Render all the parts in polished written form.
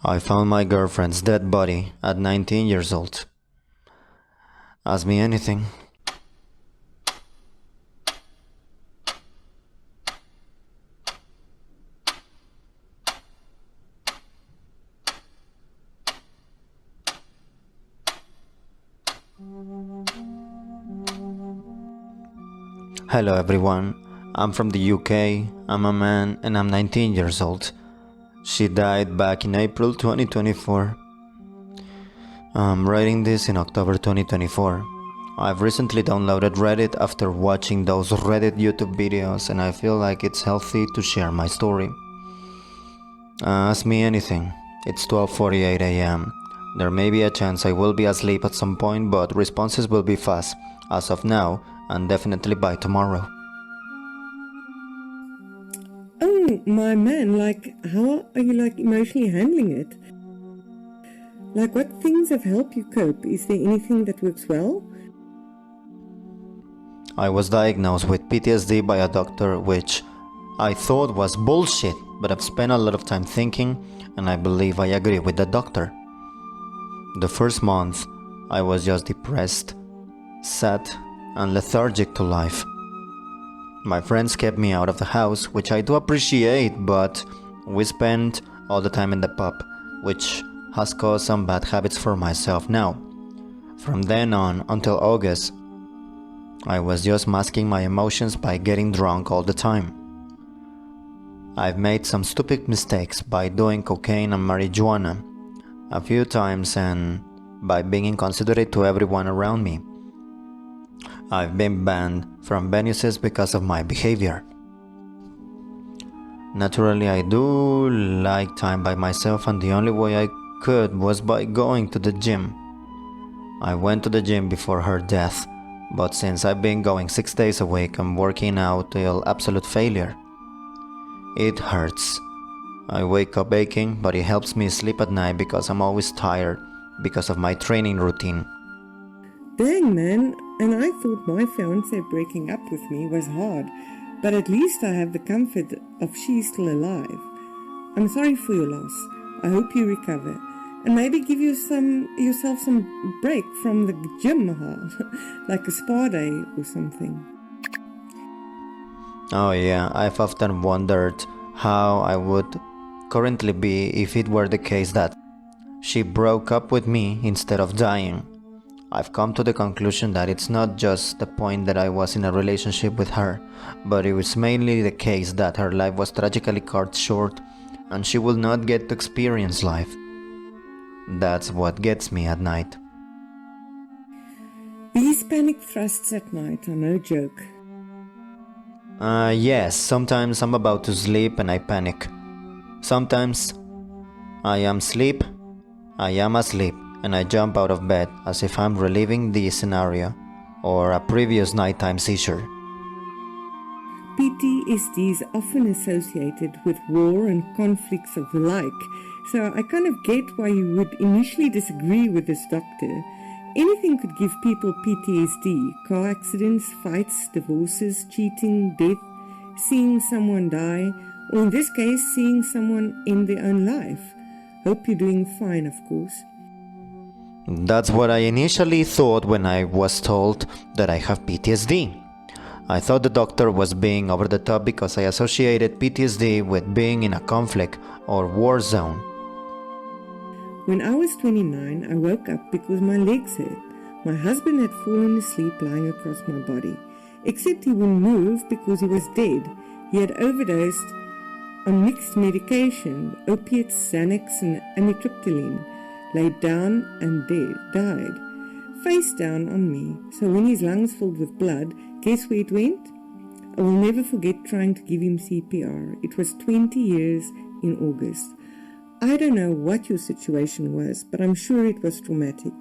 I found my girlfriend's dead body at 19 years old. Ask me anything. Hello everyone, I'm from the UK, I'm a man and I'm 19 years old. She died back in April 2024. I'm writing this in October 2024. I've recently downloaded Reddit after watching those Reddit YouTube videos and I feel like it's healthy to share my story. Ask me anything. It's 12:48 AM. There may be a chance I will be asleep at some point, but responses will be fast, as of now, and definitely by tomorrow. Oh, my man, how are you, emotionally handling it? What things have helped you cope? Is there anything that works well? I was diagnosed with PTSD by a doctor, which I thought was bullshit, but I've spent a lot of time thinking, and I believe I agree with the doctor. The first month, I was just depressed, sad, and lethargic to life. My friends kept me out of the house, which I do appreciate, but we spent all the time in the pub, which has caused some bad habits for myself now. From then on until August, I was just masking my emotions by getting drunk all the time. I've made some stupid mistakes by doing cocaine and marijuana a few times and by being inconsiderate to everyone around me. I've been banned from venues because of my behavior. Naturally, I do like time by myself, and the only way I could was by going to the gym. I went to the gym before her death, but since I've been going 6 days a week and working out till absolute failure, it hurts. I wake up aching, but it helps me sleep at night because I'm always tired because of my training routine. Dang, man, and I thought my fiancé breaking up with me was hard, but at least I have the comfort of she's still alive. I'm sorry for your loss. I hope you recover, and maybe give yourself some break from the gym, like a spa day or something. Oh yeah, I've often wondered how I would currently be if it were the case that she broke up with me instead of dying. I've come to the conclusion that it's not just the point that I was in a relationship with her, but it was mainly the case that her life was tragically cut short and she will not get to experience life. That's what gets me at night. These panic thrusts at night are no joke. Yes, sometimes I'm about to sleep and I panic. Sometimes I am asleep, and I jump out of bed as if I'm reliving the scenario or a previous nighttime seizure. PTSD is often associated with war and conflicts of the like, so I kind of get why you would initially disagree with this doctor. Anything could give people PTSD: car accidents, fights, divorces, cheating, death, seeing someone die, or in this case, seeing someone end their own life. Hope you're doing fine, of course. That's what I initially thought when I was told that I have PTSD. I thought the doctor was being over the top because I associated PTSD with being in a conflict or war zone. When I was 29, I woke up because my legs hurt. My husband had fallen asleep lying across my body, except he wouldn't move because he was dead. He had overdosed on mixed medication, opiates, Xanax and amitriptyline, laid down and died, face down on me. So when his lungs filled with blood, guess where it went? I will never forget trying to give him CPR. It was 20 years in August. I don't know what your situation was, but I'm sure it was traumatic.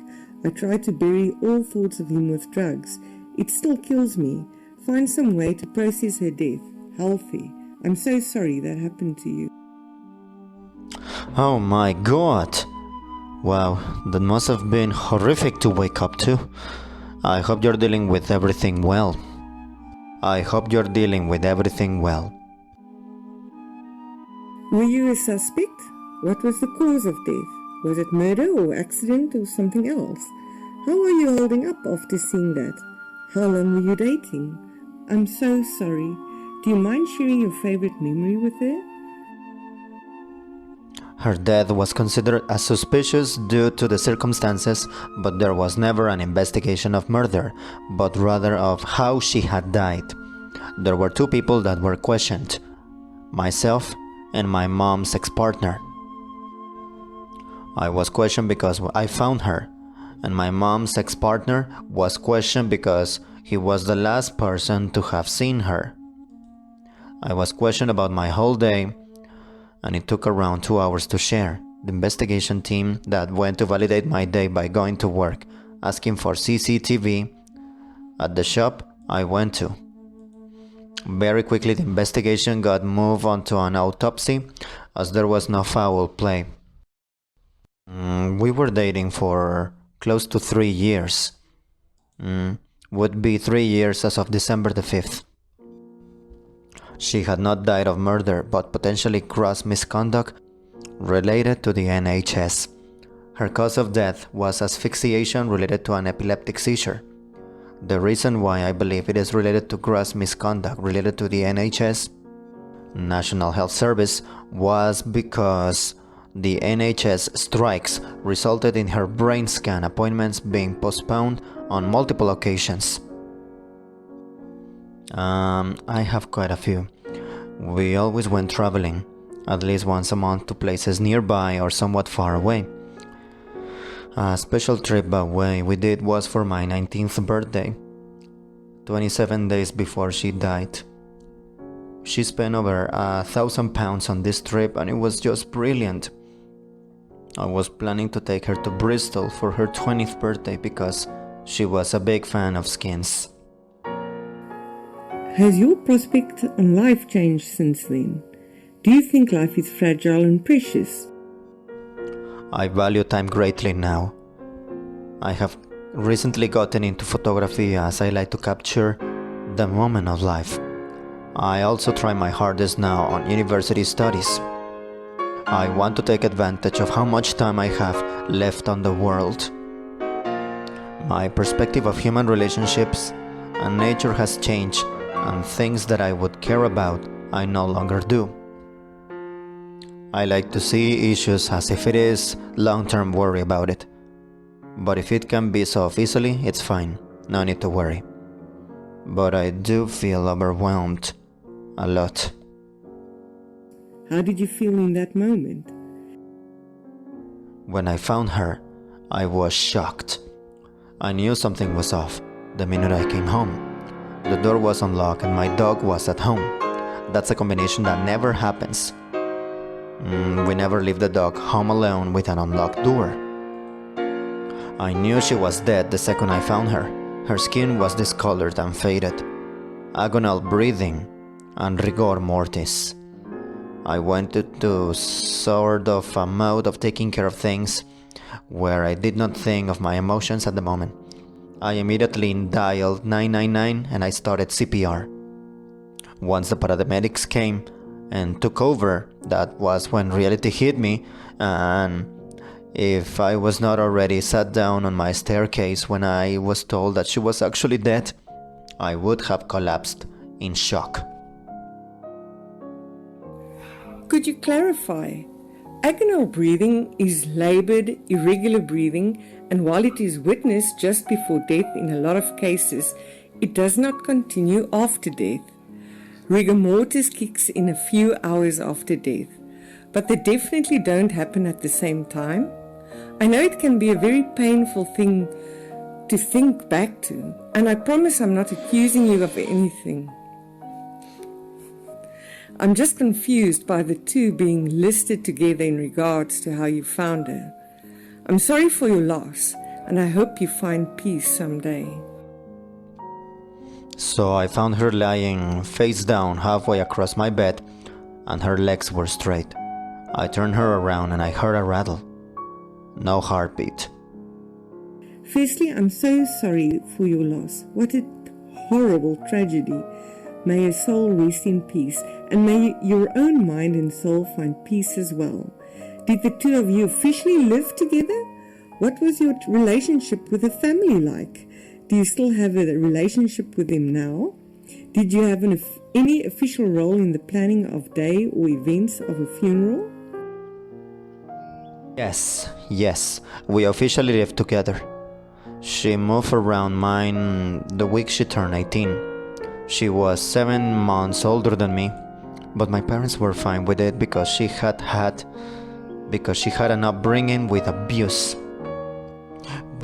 I tried to bury all thoughts of him with drugs. It still kills me. Find some way to process her death, healthy. I'm so sorry that happened to you. Oh my god! Wow, that must have been horrific to wake up to. I hope you're dealing with everything well. Were you a suspect? What was the cause of death? Was it murder or accident or something else? How are you holding up after seeing that? How long were you dating? I'm so sorry. Do you mind sharing your favorite memory with her? Her death was considered as suspicious due to the circumstances, but there was never an investigation of murder, but rather of how she had died. There were two people that were questioned: myself and my mom's ex-partner. I was questioned because I found her, and my mom's ex-partner was questioned because he was the last person to have seen her. I was questioned about my whole day, and it took around 2 hours to share. The investigation team that went to validate my day by going to work, asking for CCTV at the shop I went to. Very quickly the investigation got moved onto an autopsy, as there was no foul play. We were dating for close to 3 years. Would be 3 years as of December the 5th. She had not died of murder, but potentially gross misconduct related to the NHS. Her cause of death was asphyxiation related to an epileptic seizure. The reason why I believe it is related to gross misconduct related to the NHS, National Health Service, was because the NHS strikes resulted in her brain scan appointments being postponed on multiple occasions. I have quite a few. We always went traveling, at least once a month, to places nearby or somewhat far away. A special trip away we did was for my 19th birthday, 27 days before she died. She spent over £1,000 on this trip, and it was just brilliant. I was planning to take her to Bristol for her 20th birthday because she was a big fan of skins. Has your prospect on life changed since then? Do you think life is fragile and precious? I value time greatly now. I have recently gotten into photography as I like to capture the moment of life. I also try my hardest now on university studies. I want to take advantage of how much time I have left on the world. My perspective of human relationships and nature has changed, and things that I would care about, I no longer do. I like to see issues as if it is long-term worry about it. But if it can be solved easily, it's fine, no need to worry. But I do feel overwhelmed a lot. How did you feel in that moment? When I found her, I was shocked. I knew something was off the minute I came home. The door was unlocked and my dog was at home. That's a combination that never happens. We never leave the dog home alone with an unlocked door. I knew she was dead the second I found her. Her skin was discolored and faded. Agonal breathing and rigor mortis. I went into sort of a mode of taking care of things where I did not think of my emotions at the moment. I immediately dialed 999 and I started CPR. Once the paramedics came and took over, that was when reality hit me, and if I was not already sat down on my staircase when I was told that she was actually dead, I would have collapsed in shock. Could you clarify? Agonal breathing is labored, irregular breathing, and while it is witnessed just before death in a lot of cases, it does not continue after death. Rigor mortis kicks in a few hours after death, but they definitely don't happen at the same time. I know it can be a very painful thing to think back to, and I promise I'm not accusing you of anything. I'm just confused by the two being listed together in regards to how you found her. I'm sorry for your loss, and I hope you find peace someday. So I found her lying face down halfway across my bed, and her legs were straight. I turned her around and I heard a rattle. No heartbeat. Firstly, I'm so sorry for your loss. What a horrible tragedy. May your soul rest in peace, and may your own mind and soul find peace as well. Did the two of you officially live together? What was your relationship with the family like? Do you still have a relationship with them now? Did you have any official role in the planning of day or events of a funeral? Yes, we officially lived together. She moved around mine the week she turned 18. She was 7 months older than me, but my parents were fine with it because she had an upbringing with abuse.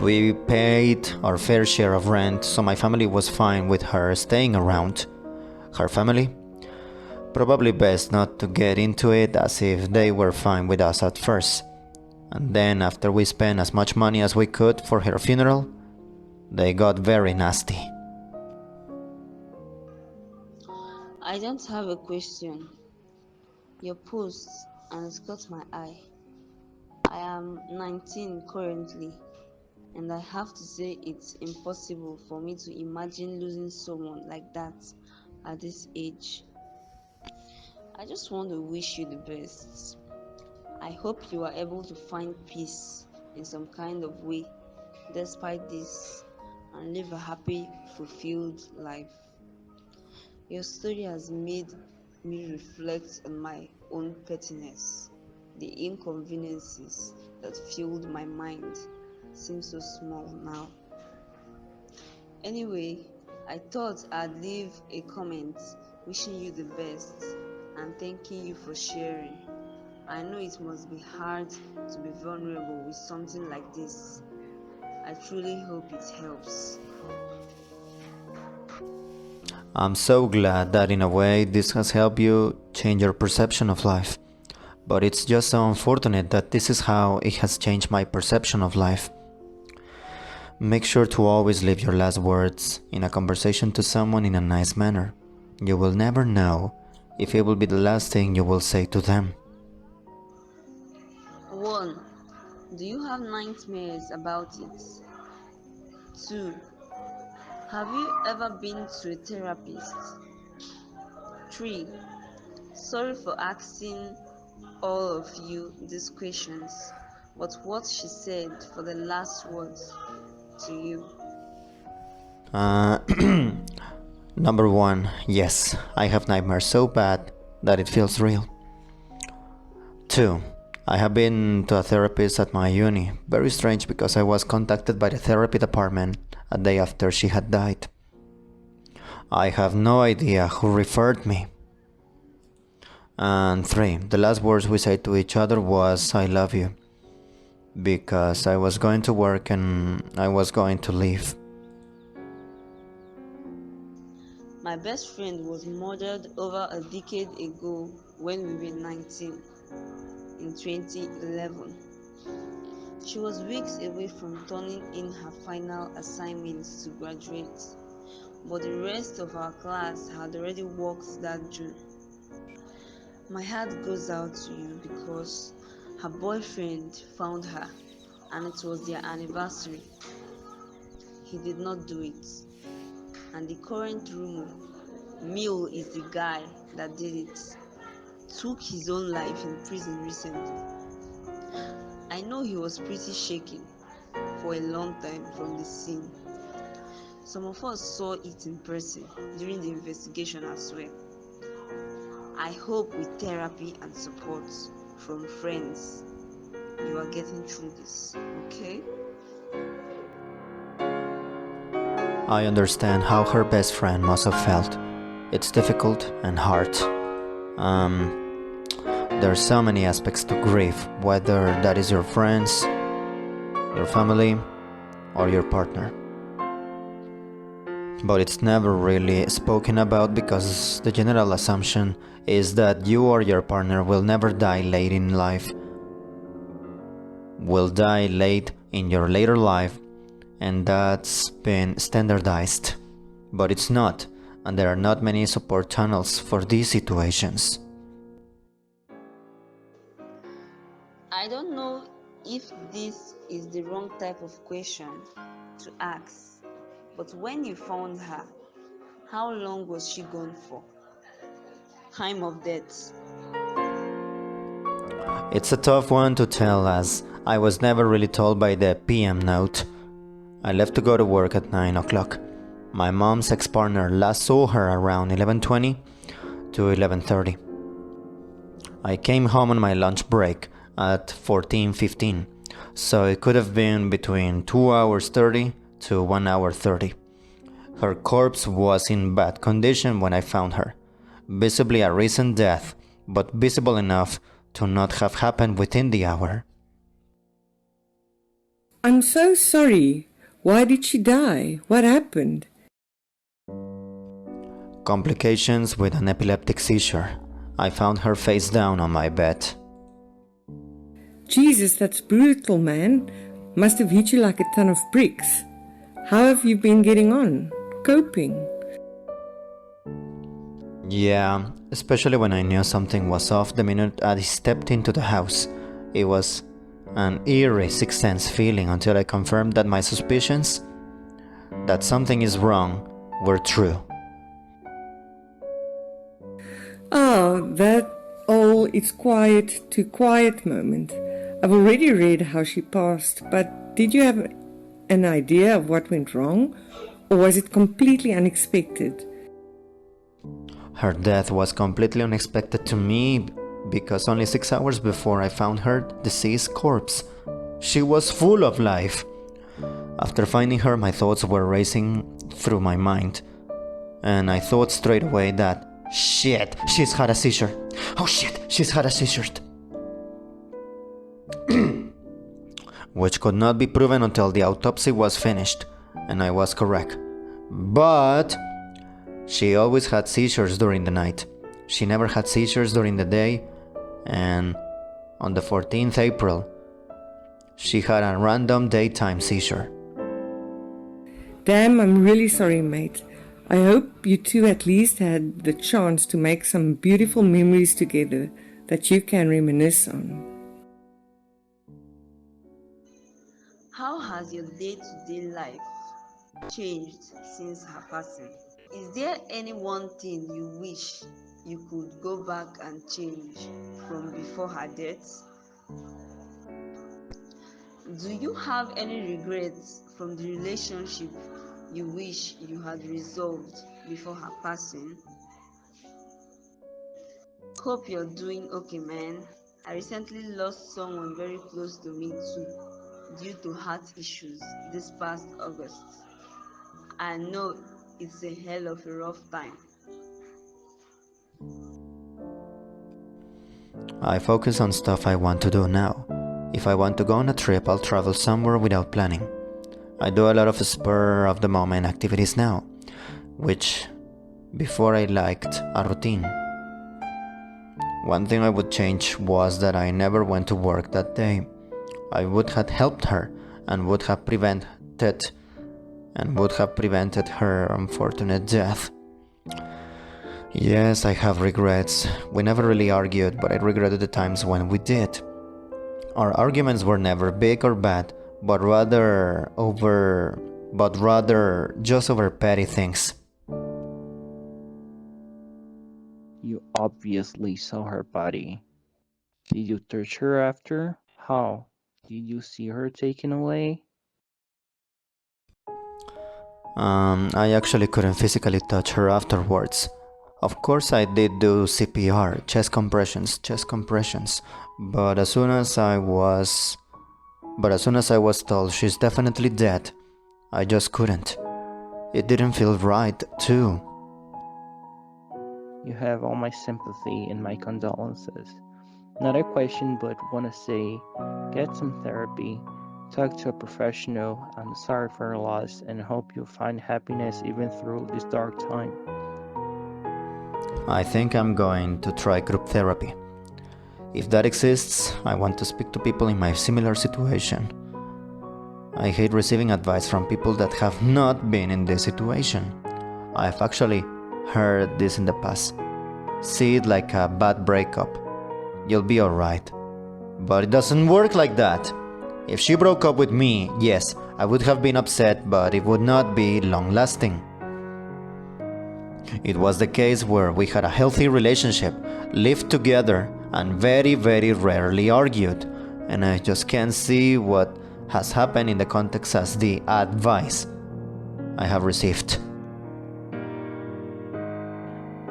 We paid our fair share of rent, so my family was fine with her staying around. Her family? Probably best not to get into it, as if they were fine with us at first. And then, after we spent as much money as we could for her funeral, they got very nasty. I don't have a question. Your post and it's caught my eye. I am 19 currently, and I have to say it's impossible for me to imagine losing someone like that at this age. I just want to wish you the best. I hope you are able to find peace in some kind of way despite this and live a happy, fulfilled life. Your story has made me reflect on my own pettiness. The inconveniences that filled my mind seem so small now. Anyway, I thought I'd leave a comment wishing you the best and thanking you for sharing. I know it must be hard to be vulnerable with something like this. I truly hope it helps. I'm so glad that in a way this has helped you change your perception of life. But it's just so unfortunate that this is how it has changed my perception of life. Make sure to always leave your last words in a conversation to someone in a nice manner. You will never know if it will be the last thing you will say to them. 1. Do you have nightmares about it? 2. Have you ever been to a therapist? 3. Sorry for asking all of you these questions, but what she said for the last words to you? Uh, Number 1, yes, I have nightmares so bad that it feels real. 2. I have been to a therapist at my uni. Very strange because I was contacted by the therapy department a day after she had died. I have no idea who referred me. And 3. The last words we said to each other was I love you. Because I was going to work and I was going to leave. My best friend was murdered over a decade ago when we were 19, in 2011. She was weeks away from turning in her final assignments to graduate, but the rest of our class had already worked that June. My heart goes out to you because her boyfriend found her and it was their anniversary. He did not do it. And the current rumor, Myuu is the guy that did it, took his own life in prison recently. I know he was pretty shaken for a long time from the scene. Some of us saw it in person during the investigation as well. I hope with therapy and support from friends, you are getting through this, okay? I understand how her best friend must have felt. It's difficult and hard. There are so many aspects to grief, whether that is your friends, your family, or your partner. But it's never really spoken about because the general assumption is that you or your partner will never die late in life, will die late in your later life, and that's been standardized. But it's not, and there are not many support channels for these situations. I don't know if this is the wrong type of question to ask, but when you found her, how long was she gone for? Time of death. It's a tough one to tell as I was never really told by the PM note. I left to go to work at 9 o'clock. My mom's ex-partner last saw her around 11:20 to 11:30. I came home on my lunch break at 14:15, so it could have been between 2 hours 30 to 1 hour 30. Her corpse was in bad condition when I found her, visibly a recent death, but visible enough to not have happened within the hour. I'm so sorry. Why did she die? What happened? Complications with an epileptic seizure. I found her face down on my bed. Jesus, that's brutal, man. Must have hit you like a ton of bricks. How have you been getting on? Coping? Yeah, especially when I knew something was off the minute I stepped into the house. It was an eerie sixth sense feeling until I confirmed that my suspicions that something is wrong were true. That all it's quiet to quiet moment. I've already read how she passed, but did you have an idea of what went wrong? Or was it completely unexpected? Her death was completely unexpected to me because only 6 hours before I found her deceased corpse, she was full of life. After finding her, my thoughts were racing through my mind, and I thought straight away that, shit, she's had a seizure. Oh shit, she's had a seizure. Which could not be proven until the autopsy was finished, and I was correct. But she always had seizures during the night. She never had seizures during the day, and on the 14th April, she had a random daytime seizure. Damn, I'm really sorry, mate. I hope you two at least had the chance to make some beautiful memories together that you can reminisce on. How has your day-to-day life changed since her passing? Is there any one thing you wish you could go back and change from before her death? Do you have any regrets from the relationship you wish you had resolved before her passing? Hope you're doing okay, man. I recently lost someone very close to me too, due to heart issues this past August. I know it's a hell of a rough time. I focus on stuff I want to do now. If I want to go on a trip, I'll travel somewhere without planning. I do a lot of spur-of-the-moment activities now, which before I liked a routine. One thing I would change was that I never went to work that day. I would have helped her and would have prevented her unfortunate death. Yes, I have regrets. We never really argued, but I regretted the times when we did. Our arguments were never big or bad, but rather just over petty things. You obviously saw her body. Did you touch her after? How? Did you see her taken away? I actually couldn't physically touch her afterwards. Of course I did do CPR, chest compressions, but as soon as I was told she's definitely dead, I just couldn't. It didn't feel right, too. You have all my sympathy and my condolences. Not a question, but wanna say, get some therapy. Talk to a professional. I'm sorry for your loss and hope you find happiness even through this dark time. I think I'm going to try group therapy. If that exists, I want to speak to people in my similar situation. I hate receiving advice from people that have not been in this situation. I've actually heard this in the past. See it like a bad breakup. You'll be alright. But it doesn't work like that. If she broke up with me, yes, I would have been upset, but it would not be long-lasting. It was the case where we had a healthy relationship, lived together, and very, very rarely argued, and I just can't see what has happened in the context as the advice I have received.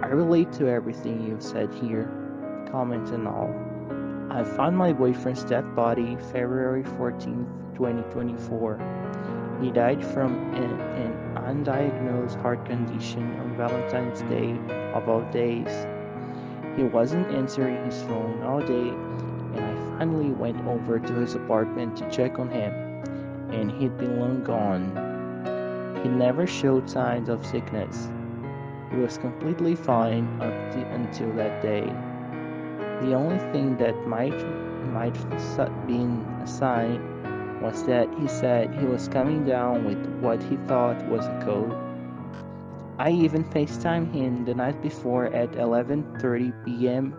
I relate to everything you've said here, comment and all. I found my boyfriend's dead body February 14th, 2024. He died from an undiagnosed heart condition on Valentine's Day of all days. He wasn't answering his phone all day, and I finally went over to his apartment to check on him, and he'd been long gone. He never showed signs of sickness. He was completely fine until that day. The only thing that might have been a sign was that he said he was coming down with what he thought was a cold. I even FaceTimed him the night before at 11:30 p.m.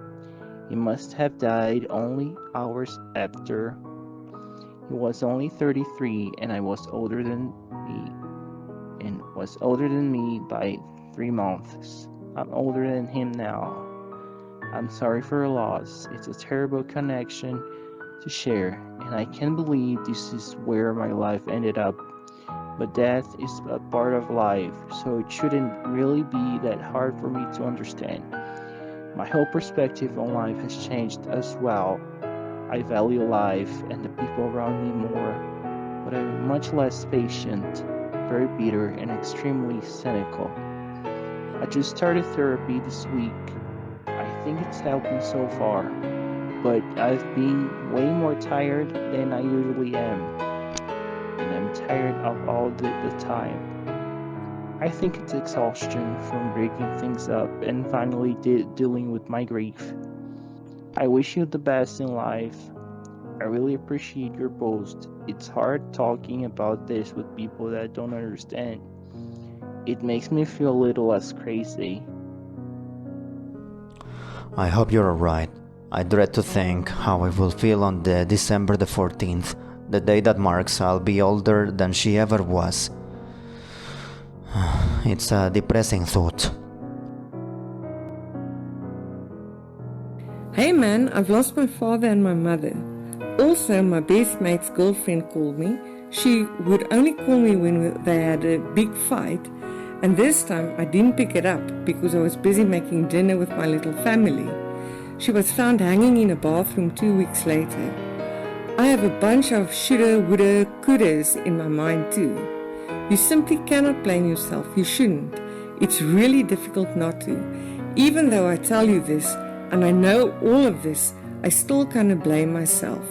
He must have died only hours after. He was only 33 and was older than me by 3 months. I'm older than him now. I'm sorry for your loss. It's a terrible connection to share, and I can't believe this is where my life ended up. But death is a part of life, so it shouldn't really be that hard for me to understand. My whole perspective on life has changed as well. I value life and the people around me more, but I'm much less patient, very bitter, and extremely cynical. I just started therapy this week. I think it's helped me so far, but I've been way more tired than I usually am, and I'm tired of all the time. I think it's exhaustion from breaking things up and finally dealing with my grief. I wish you the best in life. I really appreciate your post. It's hard talking about this with people that don't understand. It makes me feel a little less crazy. I hope you're alright. I dread to think how I will feel on the December the 14th, the day that marks I'll be older than she ever was. It's a depressing thought. Hey man, I've lost my father and my mother. Also, my best mate's girlfriend called me. She would only call me when they had a big fight, and this time I didn't pick it up because I was busy making dinner with my little family. She was found hanging in a bathroom 2 weeks later. I have a bunch of shoulda, woulda, couldas in my mind too. You simply cannot blame yourself. You shouldn't. It's really difficult not to. Even though I tell you this, and I know all of this, I still kind of blame myself.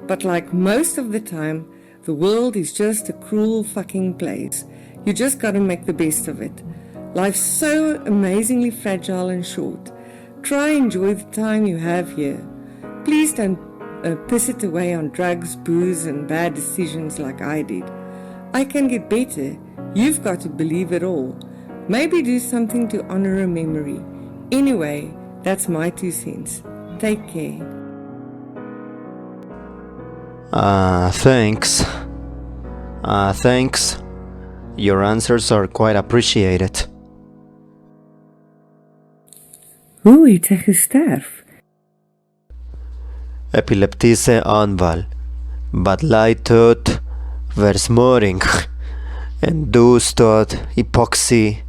But like most of the time, the world is just a cruel fucking place. You just gotta make the best of it. Life's so amazingly fragile and short. Try enjoy the time you have here. Please don't piss it away on drugs, booze, and bad decisions like I did. I can get better. You've got to believe it all. Maybe do something to honor a memory. Anyway, that's my 2 cents. Take care. Thanks. Thanks. Your answers are quite appreciated. Hoe het hy gesterf? Epileptische aanval. Wat leidt tot versmoring en dus tot hypoxie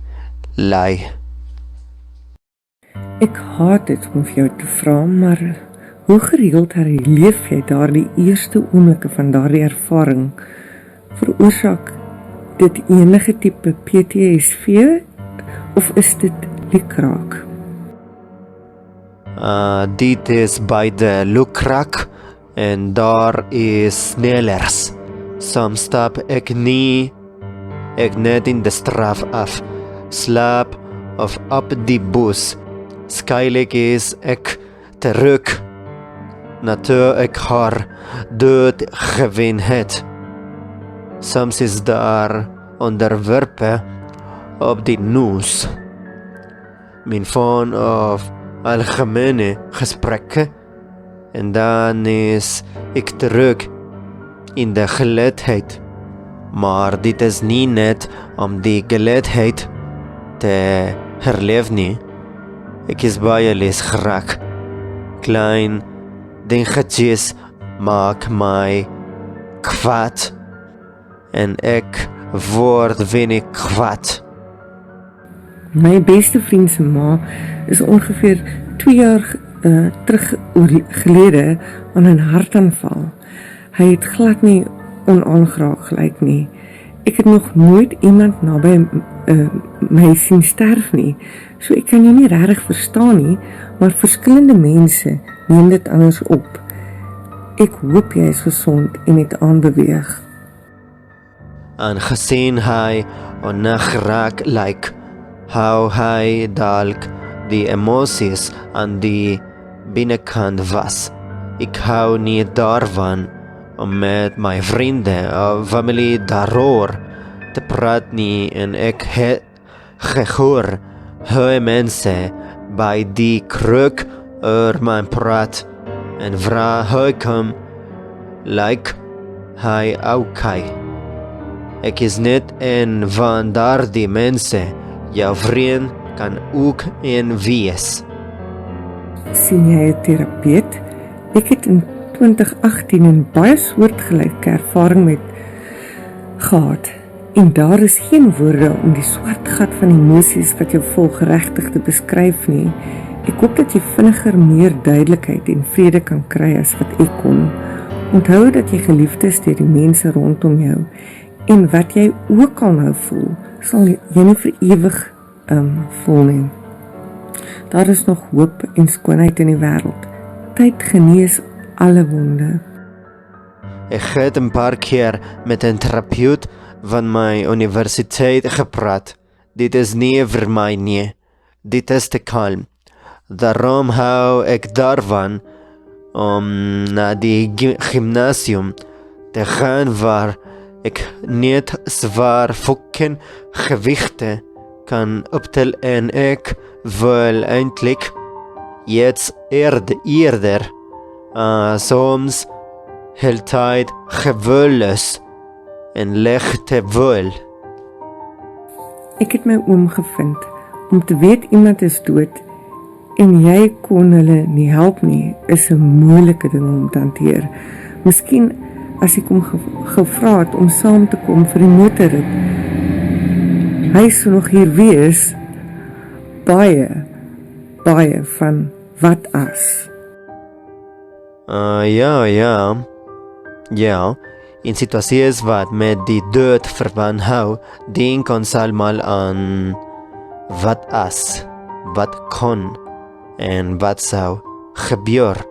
lei. Ek haat dit om vir jou te vra, maar hoe gereeld herleef jy daardie eerste oomblikke van daardie ervaring? Veroorsaak dit enige tipe PTSD of is dit liekraak? Dit is bij de lukraak en daar is snellers. Soms stap ik net in de straf af. Slaap of op die bus. Skylik is ik terug. Nadat ik haar dood gewin het. Soms is daar onderwerpen op die nieuws. Mijn phone of algemene gesprekken. En dan is ik terug in de geleerdheid. Maar dit is niet net om die geleerdheid te herleven. Ik is bij jullie graag. klein dingetjes maak mij kwaad. En ik word wenig kwaad. My beste vriend se ma is ongeveer 2 jaar gelede aan 'n hartaanval. Hy het glad nie onaangeraak gelyk nie. Ek het nog nooit iemand naby my sien sterf nie, so ek kan jou nie regtig verstaan nie, maar verskillende mense neem dit anders op. Ek hoop jy is gesond en het aanbeweeg. Aangezien hij onaangeraakt lijkt, hou hij dalk die emoties aan die binnenkant was. Ik hou niet daarvan om met mijn vrienden of familie daarover te praten en ik heb gehoord hoe mensen bij die kruk over mij praat en vraag hoe kom lijkt hij ook hij. Ik is niet een van daar die mensen. Jouw vriend kan ook een wees. Sien jy 'n terapeut? Ek het in 2018 'n baie soortgelyke ervaring met gehad. En daar is geen woorde om die swart gat van emosies wat jou volg regtig te beskryf nie. Ek hoop dat jy vinniger meer duidelikheid en vrede kan kry as wat ek kon. Onthou dat jy geliefd is deur die mense rondom jou. En wat jy ook al nou voel, sal jy nie vir ewig voel nie. Daar is nog hoop en skoonheid in die wêreld. Tyd genees alle wonde. Ik heb een paar keer met een therapeut van mijn universiteit gepraat. Dit is niet voor mij nie. Dit is te kalm. Daarom hou ik daarvan om naar die gymnasium te gaan waar ik niet zwaar fucking gewichten kan optillen en ik wil eindelijk iets eerder soms heel tijd gewillig en lichte wil. Ek het my oom gevind om te weet iemand is dood en jy kon hulle nie help nie, is 'n moeilike ding om te hanteer. Miskien as ek hom gevra het om saam te kom vir die motorrit. Hy sou nog hier wees. Baie van wat as. Ja, in situaties wat met die dood verband hou, denk ons allemaal aan wat as, wat kon en wat zou gebeuren.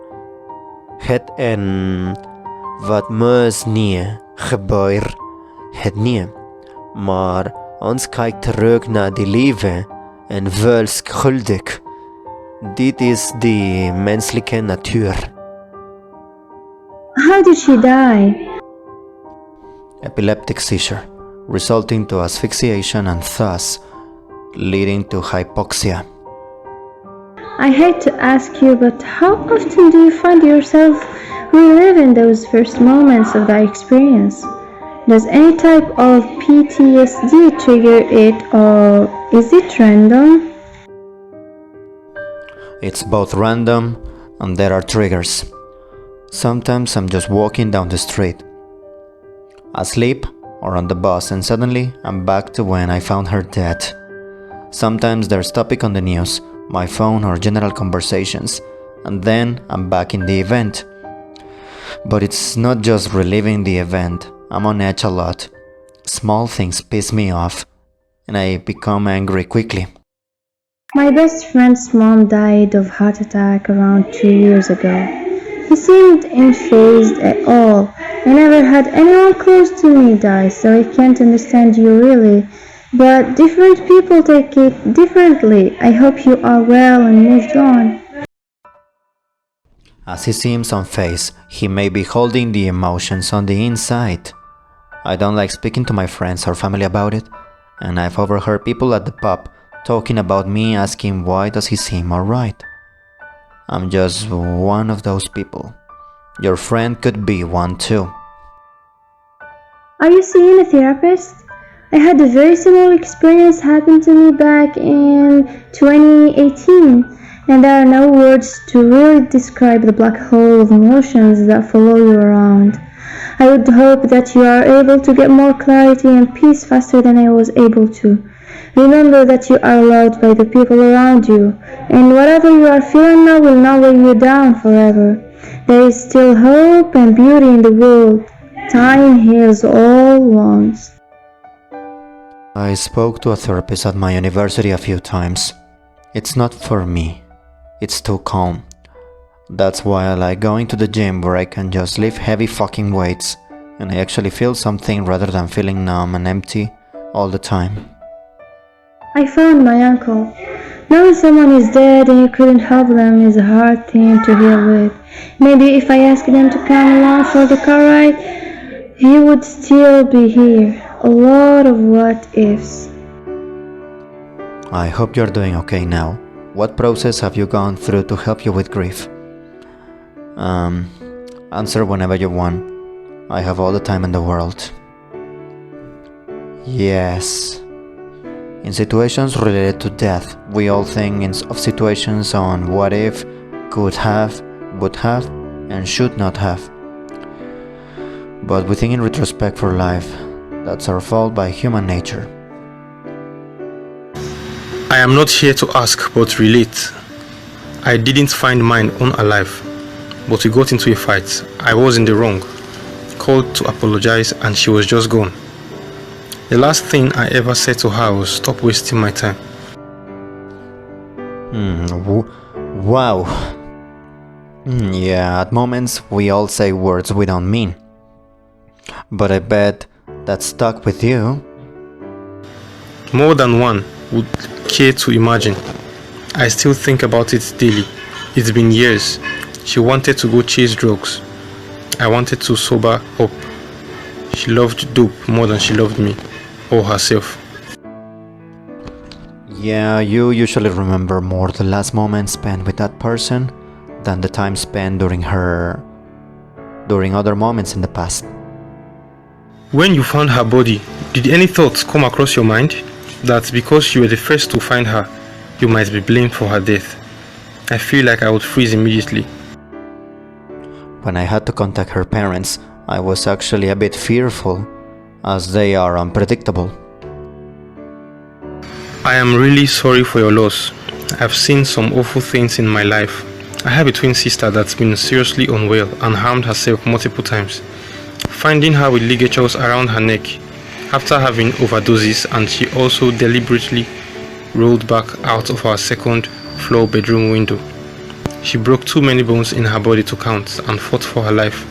Het en wat moest nie gebeur, het nie. Maar ons kijkt terug naar die leven en wel schuldig. Dit is die menselijke natuur. How did she die? Epileptic seizure, resulting to asphyxiation and thus leading to hypoxia. I hate to ask you, but how often do you find yourself reliving those first moments of that experience? Does any type of PTSD trigger it, or is it random? It's both random and there are triggers. Sometimes I'm just walking down the street, asleep or on the bus, and suddenly I'm back to when I found her dead. Sometimes there's topic on the news, my phone or general conversations, and then I'm back in the event. But it's not just reliving the event, I'm on edge a lot. Small things piss me off, and I become angry quickly. My best friend's mom died of heart attack around 2 years ago. He seemed unfazed at all. I never had anyone close to me die, so I can't understand you really. But different people take it differently. I hope you are well and moved on. As he seems unfazed, he may be holding the emotions on the inside. I don't like speaking to my friends or family about it, and I've overheard people at the pub talking about me, asking why does he seem alright. I'm just one of those people. Your friend could be one too. Are you seeing a therapist? I had a very similar experience happen to me back in 2018. and there are no words to really describe the black hole of emotions that follow you around. I would hope that you are able to get more clarity and peace faster than I was able to. Remember that you are loved by the people around you, and whatever you are feeling now will not weigh you down forever. There is still hope and beauty in the world. Time heals all wounds. I spoke to a therapist at my university a few times. It's not for me. It's too calm. That's why I like going to the gym where I can just lift heavy fucking weights and I actually feel something rather than feeling numb and empty all the time. I found my uncle. Knowing someone is dead and you couldn't help them is a hard thing to deal with. Maybe if I asked him to come along for the car ride, he would still be here. A lot of what ifs. I hope you're doing okay now. What process have you gone through to help you with grief? Answer whenever you want. I have all the time in the world. Yes. In situations related to death, we all think of situations on what if, could have, would have, and should not have. But we think in retrospect for life. That's our fault by human nature. I am not here to ask but relate. I didn't find mine unalive, but we got into a fight. I was in the wrong. Called to apologize and she was just gone. The last thing I ever said to her was stop wasting my time. Wow. Yeah, at moments we all say words we don't mean. But I bet that stuck with you. More than one would care to imagine. I still think about it daily. It's been years. She wanted to go chase drugs. I wanted to sober up. She loved dope more than she loved me or herself. Yeah, you usually remember more the last moment spent with that person than the time spent during other moments in the past. When you found her body, did any thoughts come across your mind? That because you were the first to find her, you might be blamed for her death. I feel like I would freeze immediately. When I had to contact her parents, I was actually a bit fearful, as they are unpredictable. I am really sorry for your loss. I've seen some awful things in my life. I have a twin sister that's been seriously unwell and harmed herself multiple times. Finding her with ligatures around her neck after having overdoses, and she also deliberately rolled back out of our second floor bedroom window. She broke too many bones in her body to count and fought for her life.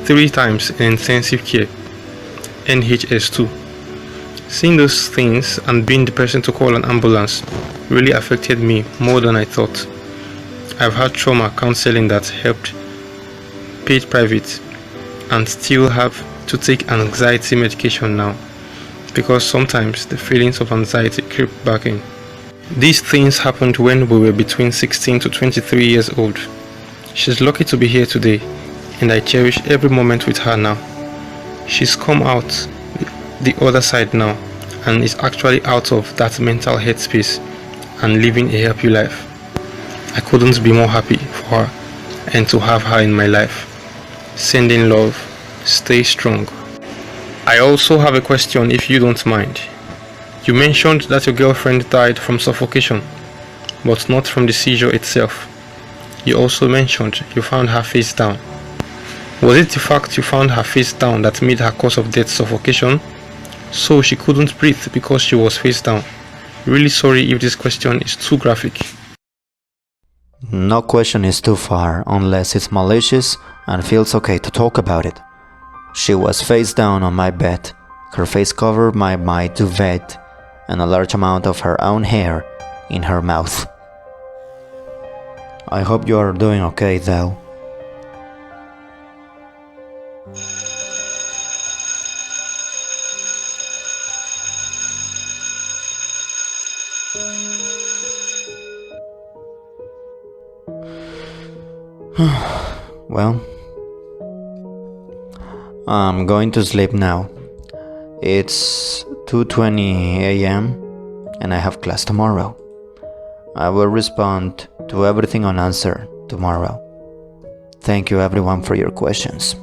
3 times in intensive care, NHS2. Seeing those things and being the person to call an ambulance really affected me more than I thought. I've had trauma counseling that helped, paid private, and still have to take anxiety medication now because sometimes the feelings of anxiety creep back in. These things happened when we were between 16 to 23 years old. She's lucky to be here today, and I cherish every moment with her now. She's come out the other side now and is actually out of that mental headspace and living a happy life. I couldn't be more happy for her and to have her in my life. Sending love. Stay strong. I also have a question if you don't mind. You mentioned that your girlfriend died from suffocation, but not from the seizure itself. You also mentioned you found her face down. Was it the fact you found her face down that made her cause of death suffocation? So she couldn't breathe because she was face down. Really sorry if this question is too graphic. No question is too far unless it's malicious and feels okay to talk about it. She was face down on my bed, her face covered by my duvet, and a large amount of her own hair in her mouth. I hope you are doing okay though. Well, I'm going to sleep now. It's 2:20 a.m. and I have class tomorrow. I will respond to everything unanswered tomorrow. Thank you everyone for your questions.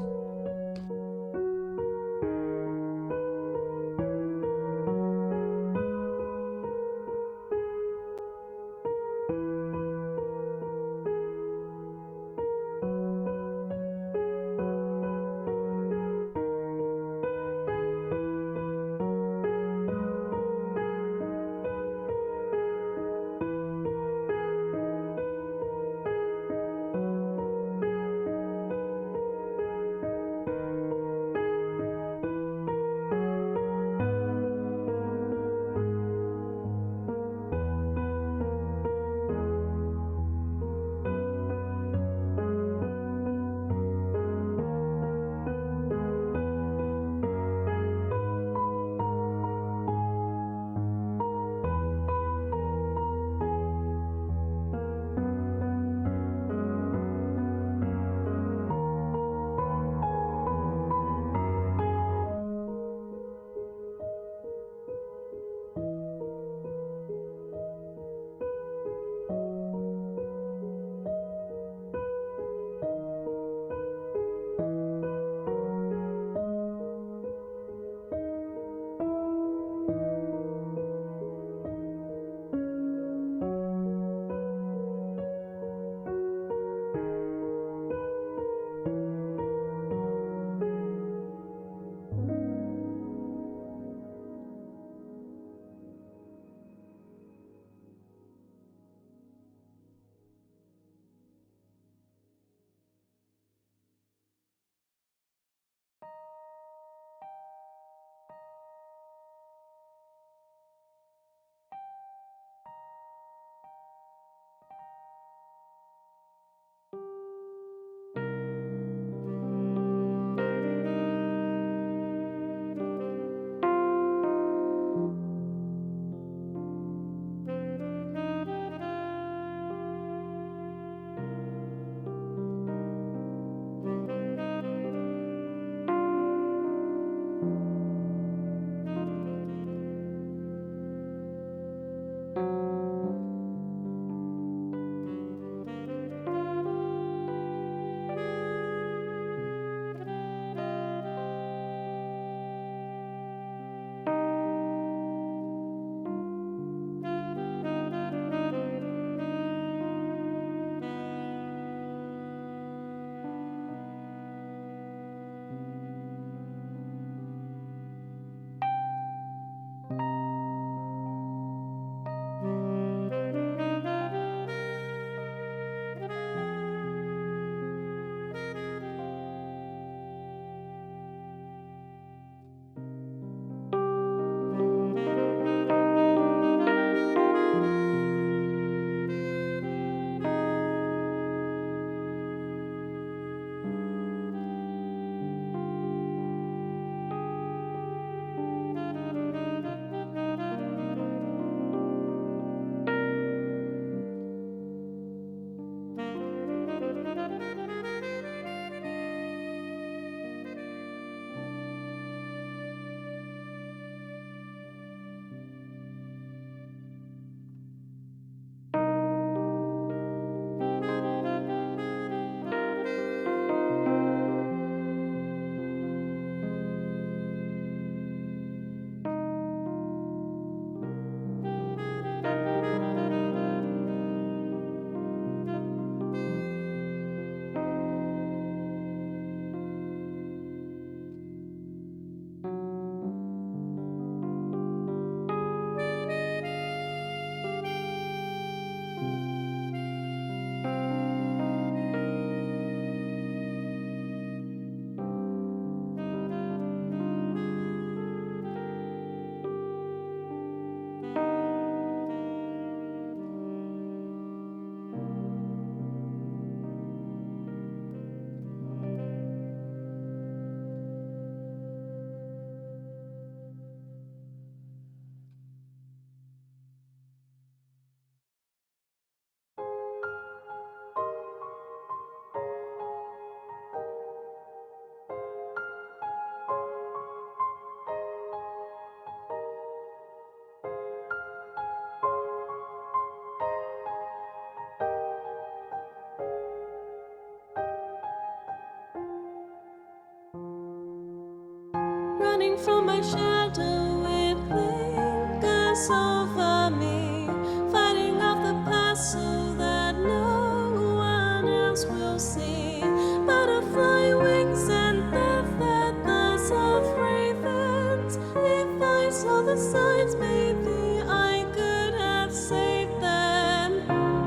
running from my shadow, it lingers over me, fighting off the past so that no one else will see. Butterfly wings and the feathers of ravens. If I saw the signs, maybe I could have saved them.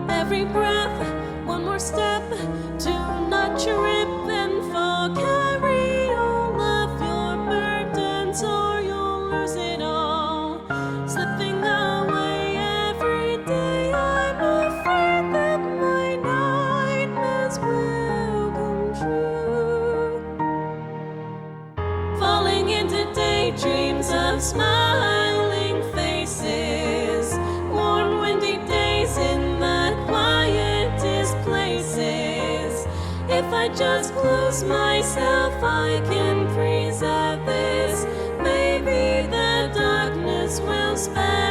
Every breath, one more step, do not trip and fall. Carry all of your burdens or you'll lose it all. Slipping away every day, I'm afraid that my nightmares will come true. Falling into daydreams of smiling faces, warm windy days in the quietest places. If I just close myself, I can preserve this. Maybe the darkness will spare